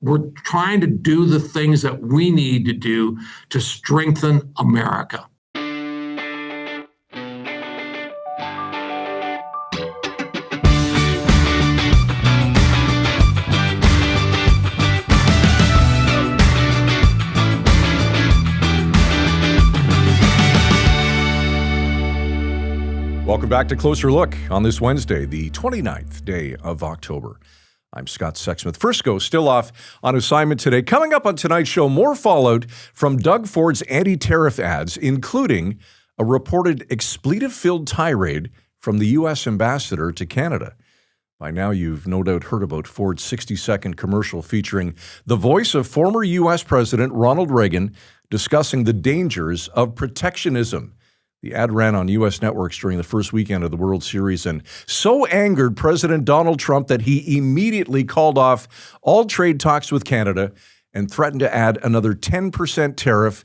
we're trying to do the things that we need to do to strengthen America. Welcome back to Closer Look on this Wednesday, the 29th day of October. I'm Scott Sexsmith. Frisco still off on assignment today. Coming up on tonight's show, more fallout from Doug Ford's anti-tariff ads, including a reported expletive-filled tirade from the U.S. ambassador to Canada. By now, you've no doubt heard about Ford's 60-second commercial featuring the voice of former U.S. President Ronald Reagan discussing the dangers of protectionism. The ad ran on U.S. networks during the first weekend of the World Series and so angered President Donald Trump that he immediately called off all trade talks with Canada and threatened to add another 10% tariff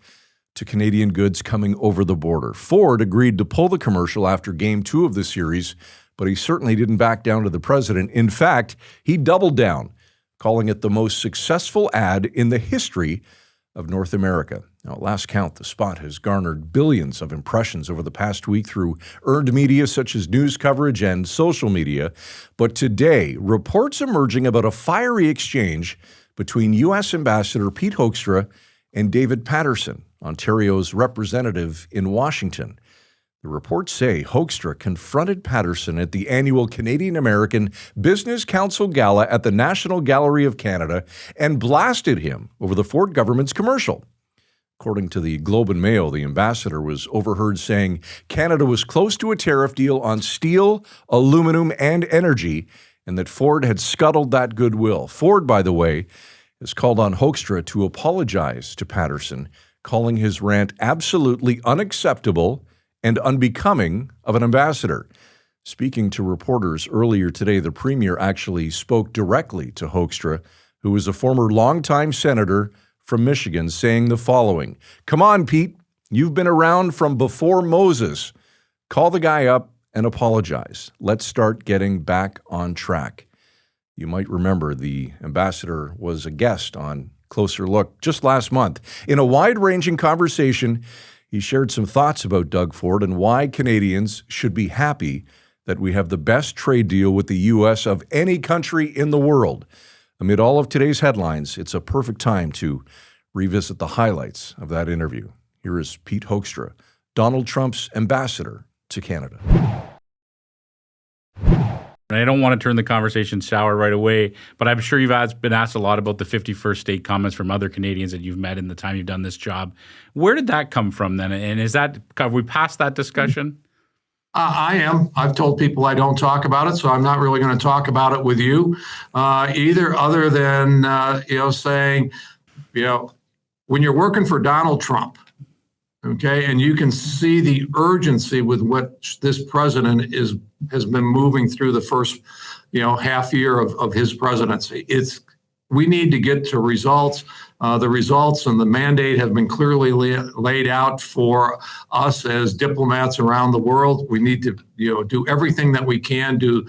to Canadian goods coming over the border. Ford agreed to pull the commercial after Game 2 of the series, but he certainly didn't back down to the president. In fact, he doubled down, calling it the most successful ad in the history of North America. Now, at last count, the spot has garnered billions of impressions over the past week through earned media such as news coverage and social media. But today, reports emerging about a fiery exchange between U.S. Ambassador Pete Hoekstra and David Paterson, Ontario's representative in Washington. The reports say Hoekstra confronted Paterson at the annual Canadian American Business Council Gala at the National Gallery of Canada and blasted him over the Ford government's commercial. According to the Globe and Mail, the ambassador was overheard saying Canada was close to a tariff deal on steel, aluminum, and energy, and that Ford had scuttled that goodwill. Ford, by the way, has called on Hoekstra to apologize to Paterson, calling his rant absolutely unacceptable and unbecoming of an ambassador. Speaking to reporters earlier today, the premier actually spoke directly to Hoekstra, who is a former longtime senator from Michigan, saying the following: "Come on, Pete, you've been around from before Moses. Call the guy up and apologize. Let's start getting back on track." You might remember the ambassador was a guest on Closer Look just last month. In a wide-ranging conversation, he shared some thoughts about Doug Ford and why Canadians should be happy that we have the best trade deal with the U.S. of any country in the world. Amid all of today's headlines, it's a perfect time to revisit the highlights of that interview. Here is Pete Hoekstra, Donald Trump's ambassador to Canada. I don't want to turn the conversation sour right away, but I'm sure you've been asked a lot about the 51st state comments from other Canadians that you've met in the time you've done this job. Where did that come from then? And have we passed that discussion? I am. I've told people I don't talk about it, so I'm not really going to talk about it with you either, other than, saying, when you're working for Donald Trump, okay, and you can see the urgency with which this president has been moving through the first, half year of his presidency. We need to get to results. The results and the mandate have been clearly laid out for us as diplomats around the world. We need to, do everything that we can to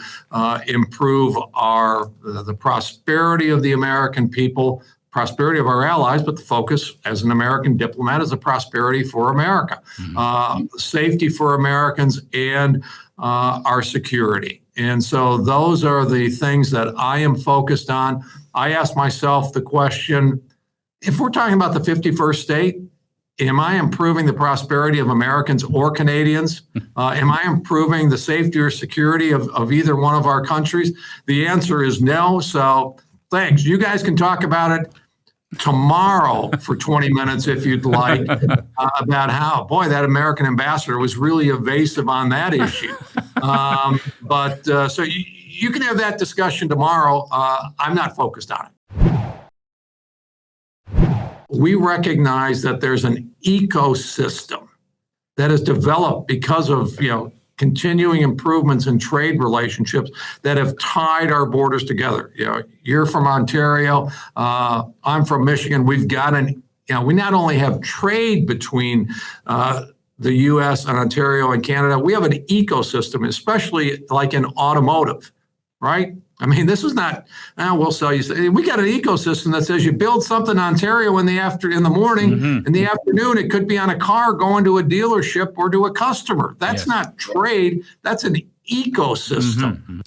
improve the prosperity of the American people, prosperity of our allies, but the focus as an American diplomat is the prosperity for America, safety for Americans, and our security. And so those are the things that I am focused on. I ask myself the question, if we're talking about the 51st state, am I improving the prosperity of Americans or Canadians? Am I improving the safety or security of either one of our countries? The answer is no. So thanks. You guys can talk about it tomorrow for 20 minutes if you'd like, about how, boy, that American ambassador was really evasive on that issue. So you can have that discussion tomorrow. I'm not focused on it. We recognize that there's an ecosystem that is developed because of, continuing improvements in trade relationships that have tied our borders together. You're from Ontario, I'm from Michigan. We've got we not only have trade between the U.S. and Ontario and Canada, we have an ecosystem, especially like in automotive, right? I mean, this is not, we'll sell you. We got an ecosystem that says you build something in Ontario in the morning, in the afternoon, it could be on a car going to a dealership or to a customer. That's not trade. That's an ecosystem.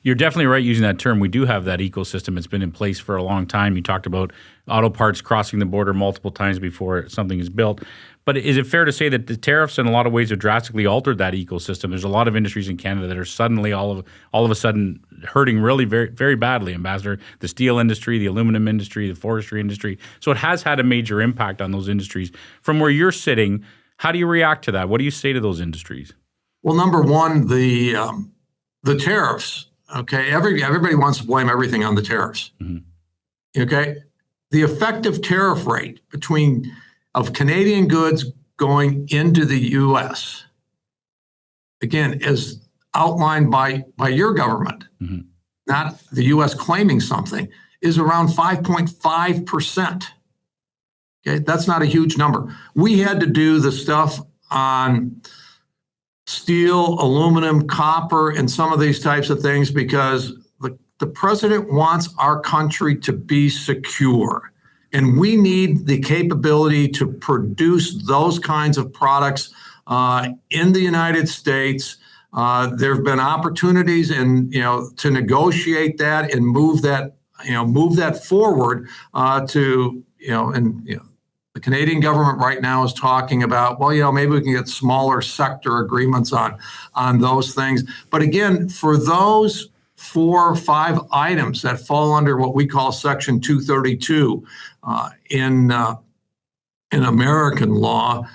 You're definitely right using that term. We do have that ecosystem. It's been in place for a long time. You talked about auto parts crossing the border multiple times before something is built. But is it fair to say that the tariffs in a lot of ways have drastically altered that ecosystem? There's a lot of industries in Canada that are suddenly all of a sudden hurting really very, very badly, Ambassador. The steel industry, the aluminum industry, the forestry industry. So it has had a major impact on those industries. From where you're sitting, how do you react to that? What do you say to those industries? Well, number one, the tariffs. Okay, everybody wants to blame everything on the tariffs. Okay, the effective tariff rate of Canadian goods going into the U.S., again, as outlined by your government, not the U.S. claiming something, is around 5.5%. Okay, that's not a huge number. We had to do the stuff on steel, aluminum, copper, and some of these types of things because the president wants our country to be secure. And we need the capability to produce those kinds of products in the United States. There have been opportunities to negotiate that and move that forward the Canadian government right now is talking about, maybe we can get smaller sector agreements on those things. But again, for those 4 or 5 items that fall under what we call Section 232 in American law,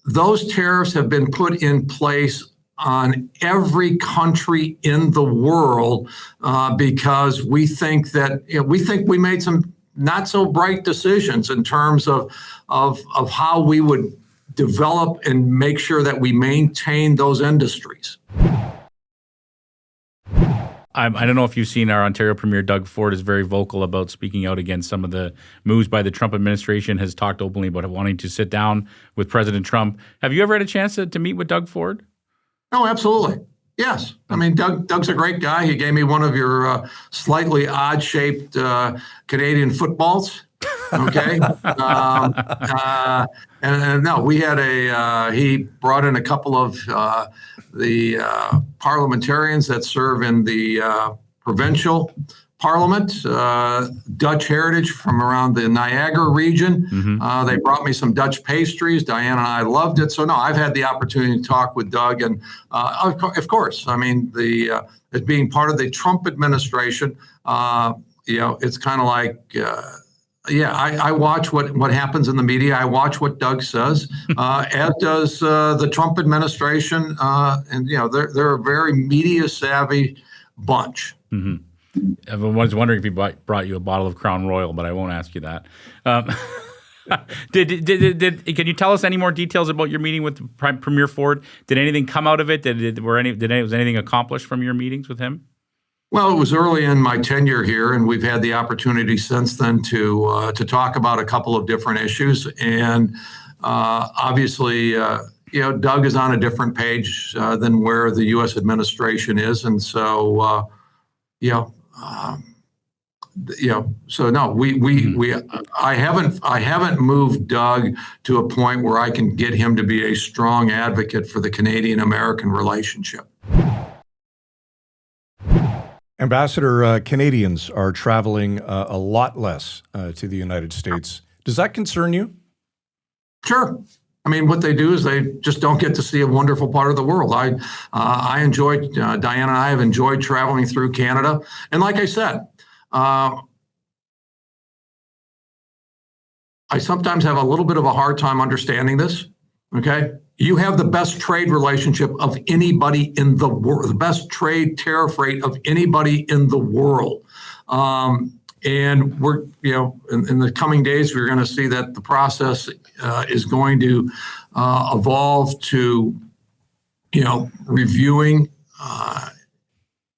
those tariffs have been put in place on every country in the world because we think we made some not so bright decisions in terms of how we would develop and make sure that we maintain those industries. I don't know if you've seen our Ontario Premier Doug Ford is very vocal about speaking out against some of the moves by the Trump administration, has talked openly about wanting to sit down with President Trump. Have you ever had a chance to meet with Doug Ford? Oh, absolutely. Yes. I mean, Doug's a great guy. He gave me one of your slightly odd-shaped Canadian footballs. Okay. And no, we had he brought in a couple of the parliamentarians that serve in the provincial parliament, Dutch heritage from around the Niagara region. They brought me some Dutch pastries. Diane and I loved it. So no, I've had the opportunity to talk with Doug, and of course, I mean as being part of the Trump administration, it's kind of like. I watch what happens in the media. I watch what Doug says, as does the Trump administration, and they're a very media savvy bunch. I was wondering if he brought you a bottle of Crown Royal, but I won't ask you that. Can you tell us any more details about your meeting with Premier Ford? Did anything come out of it? Was anything accomplished from your meetings with him? Well, it was early in my tenure here, and we've had the opportunity since then to talk about a couple of different issues. And obviously, Doug is on a different page than where the U.S. administration is, and so so no, I haven't moved Doug to a point where I can get him to be a strong advocate for the Canadian-American relationship. Ambassador, Canadians are traveling a lot less to the United States. Does that concern you? Sure. I mean, what they do is they just don't get to see a wonderful part of the world. I enjoyed, Diane and I have enjoyed traveling through Canada. And like I said, I sometimes have a little bit of a hard time understanding this, okay? You have the best trade relationship of anybody in the world, the best trade tariff rate of anybody in the world. And we're, in the coming days, we're going to see that the process is going to evolve to, reviewing,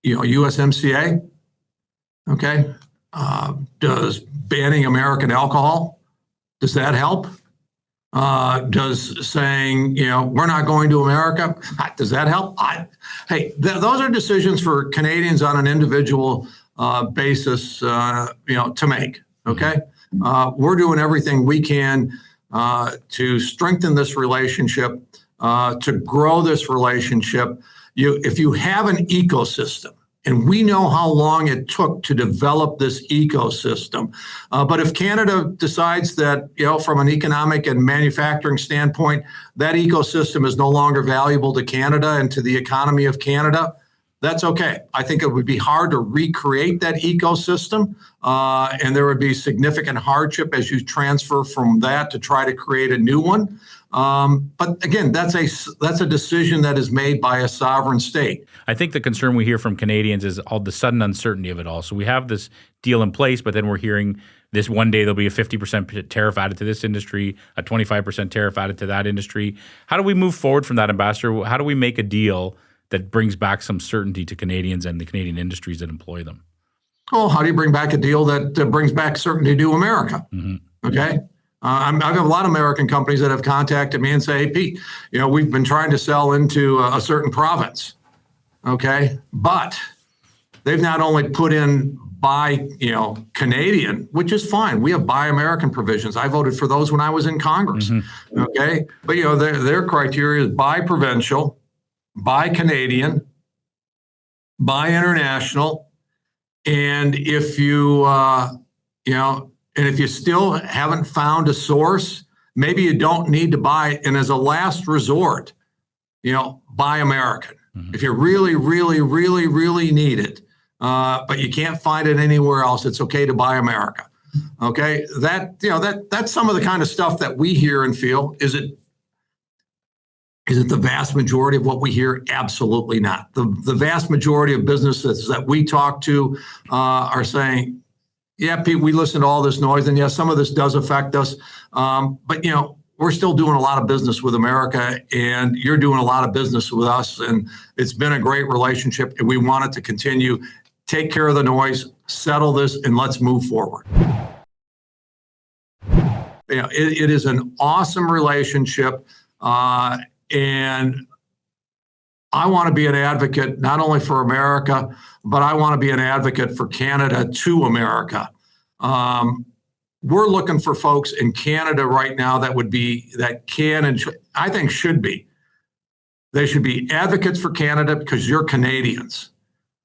USMCA. Okay. Does banning American alcohol, does that help? Does saying, we're not going to America, does that help? Those are decisions for Canadians on an individual basis, to make. Okay, we're doing everything we can to strengthen this relationship, to grow this relationship. If you have an ecosystem, and we know how long it took to develop this ecosystem. But if Canada decides that, from an economic and manufacturing standpoint, that ecosystem is no longer valuable to Canada and to the economy of Canada, that's okay. I think it would be hard to recreate that ecosystem, and there would be significant hardship as you transfer from that to try to create a new one. But again, that's a decision that is made by a sovereign state. I think the concern we hear from Canadians is all the sudden uncertainty of it all. So we have this deal in place, but then we're hearing this one day there'll be a 50% tariff added to this industry, a 25% tariff added to that industry. How do we move forward from that, Ambassador? How do we make a deal that brings back some certainty to Canadians and the Canadian industries that employ them? Well, how do you bring back a deal that brings back certainty to America? Mm-hmm. Okay. I have a lot of American companies that have contacted me and say, hey, Pete, we've been trying to sell into a certain province. Okay. But they've not only put in buy, Canadian, which is fine. We have buy American provisions. I voted for those when I was in Congress. Mm-hmm. Okay. But, their criteria is buy provincial, buy Canadian, buy international. And if you, and if you still haven't found a source, maybe you don't need to buy. And as a last resort, buy American. Mm-hmm. If you really, really, really, really need it, but you can't find it anywhere else, it's okay to buy America. Okay, that's some of the kind of stuff that we hear and feel. Is it the vast majority of what we hear? Absolutely not. The vast majority of businesses that we talk to are saying, yeah, Pete, we listen to all this noise, and yes, some of this does affect us. But we're still doing a lot of business with America, and you're doing a lot of business with us, and it's been a great relationship, and we want it to continue. Take care of the noise, settle this, and let's move forward. It is an awesome relationship, and I want to be an advocate not only for America, but I want to be an advocate for Canada to America. We're looking for folks in Canada right now that can and I think should be. They should be advocates for Canada because you're Canadians.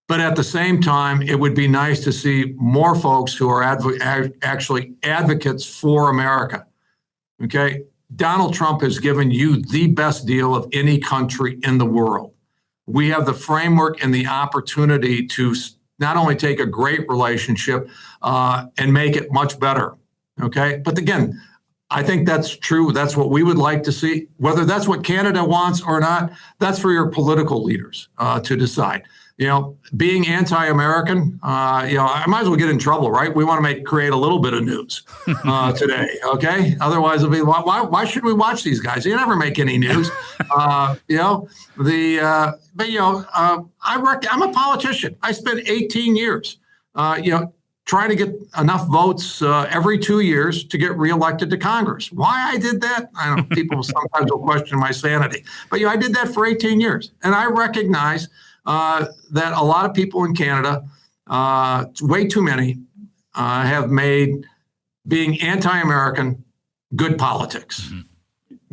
But at the same time, it would be nice to see more folks who are actually advocates for America. Okay, Donald Trump has given you the best deal of any country in the world. We have the framework and the opportunity to not only take a great relationship and make it much better. Okay. But again, I think that's true. That's what we would like to see. Whether that's what Canada wants or not, that's for your political leaders to decide. Being anti-American, I might as well get in trouble, right? We want to create a little bit of news today, okay? Otherwise, it'll be why should we watch these guys? They never make any news, I'm a politician. I spent 18 years, trying to get enough votes every 2 years to get reelected to Congress. Why I did that, I don't know. People sometimes will question my sanity, but I did that for 18 years, and I recognize that a lot of people in Canada, way too many, have made being anti-American good politics, mm-hmm.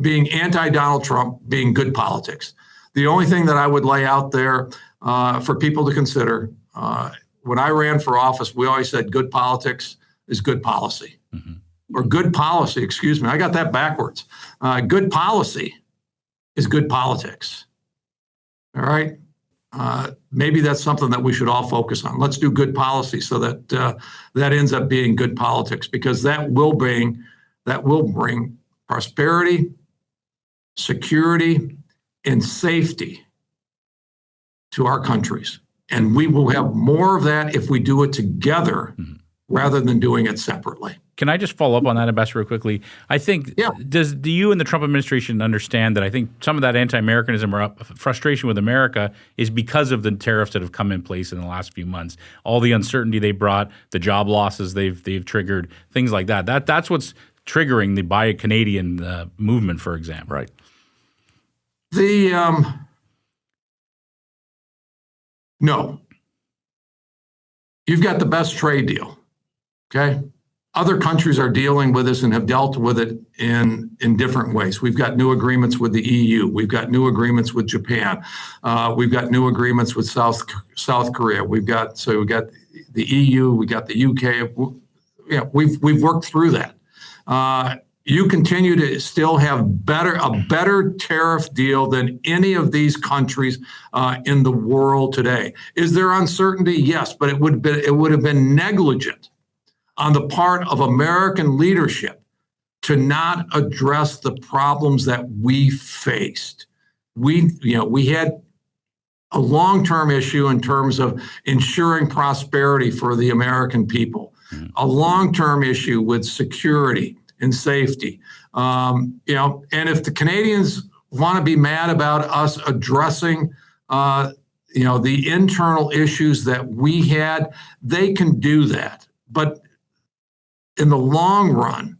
being anti-Donald Trump being good politics. The only thing that I would lay out there for people to consider, when I ran for office, we always said good politics is good policy. Mm-hmm. Or good policy, excuse me, I got that backwards. Good policy is good politics. All right? Maybe that's something that we should all focus on. Let's do good policy so that that ends up being good politics, because that will bring prosperity, security, and safety to our countries. And we will have more of that if we do it together rather than doing it separately. Can I just follow up on that, Ambassador, real quickly? I think, do you and the Trump administration understand that I think some of that anti-Americanism or frustration with America is because of the tariffs that have come in place in the last few months? All the uncertainty they brought, the job losses they've triggered, things like that. That's what's triggering the Buy a Canadian movement, for example. Right. No. you've got the best trade deal, okay? Other countries are dealing with this and have dealt with it in different ways. We've got new agreements with the EU. We've got new agreements with Japan. We've got new agreements with South Korea. We've got the EU. We got the UK. We've worked through that. You continue to still have a better tariff deal than any of these countries in the world today. Is there uncertainty? Yes, but it would have been negligent on the part of American leadership to not address the problems that we faced. We had a long-term issue in terms of ensuring prosperity for the American people, a long-term issue with security and safety. And if the Canadians want to be mad about us addressing, the internal issues that we had, they can do that. But in the long run,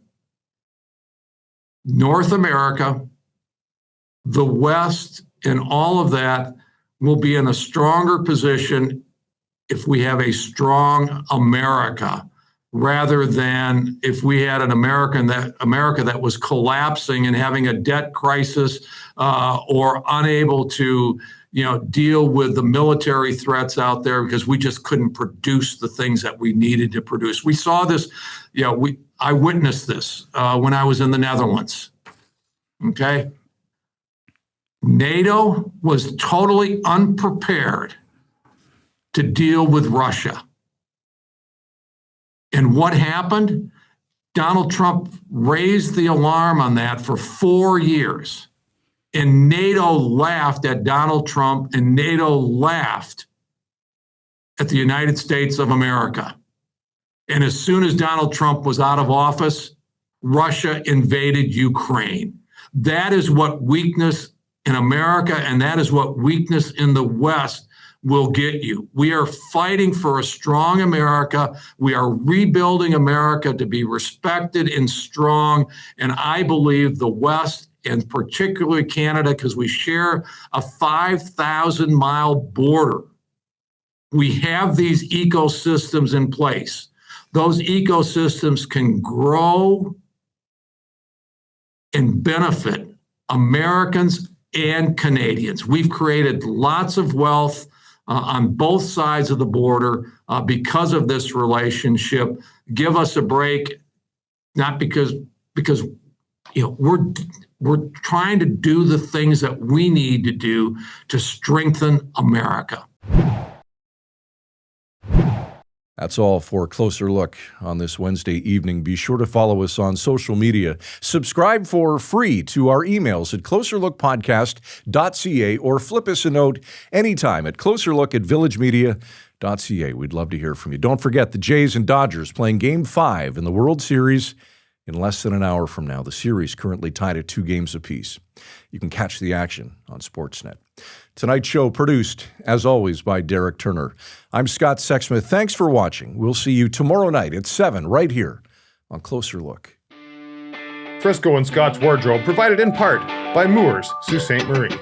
North America, the West, and all of that will be in a stronger position if we have a strong America, rather than if we had an America that was collapsing and having a debt crisis or unable to deal with the military threats out there because we just couldn't produce the things that we needed to produce. We saw this, I witnessed this when I was in the Netherlands. Okay. NATO was totally unprepared to deal with Russia. And what happened? Donald Trump raised the alarm on that for 4 years. And NATO laughed at Donald Trump, and NATO laughed at the United States of America. And as soon as Donald Trump was out of office, Russia invaded Ukraine. That is what weakness in America, and that is what weakness in the West will get you. We are fighting for a strong America. We are rebuilding America to be respected and strong. And I believe the West, and particularly Canada, because we share a 5,000-mile border, we have these ecosystems in place. Those ecosystems can grow and benefit Americans and Canadians. We've created lots of wealth on both sides of the border because of this relationship. Give us a break, not because we're trying to do the things that we need to do to strengthen America. That's all for a closer look on this Wednesday evening. Be sure to follow us on social media. Subscribe for free to our emails at closerlookpodcast.ca or flip us a note anytime at closerlook@villagemedia.ca. We'd love to hear from you. Don't forget the Jays and Dodgers playing Game 5 in the World Series in less than an hour from now. The series currently tied at 2 games apiece. You can catch the action on Sportsnet. Tonight's show produced, as always, by Derek Turner. I'm Scott Sexsmith. Thanks for watching. We'll see you tomorrow night at 7 right here on Closer Look. Frisco and Scott's Wardrobe provided in part by Moores, Sault Ste. Marie.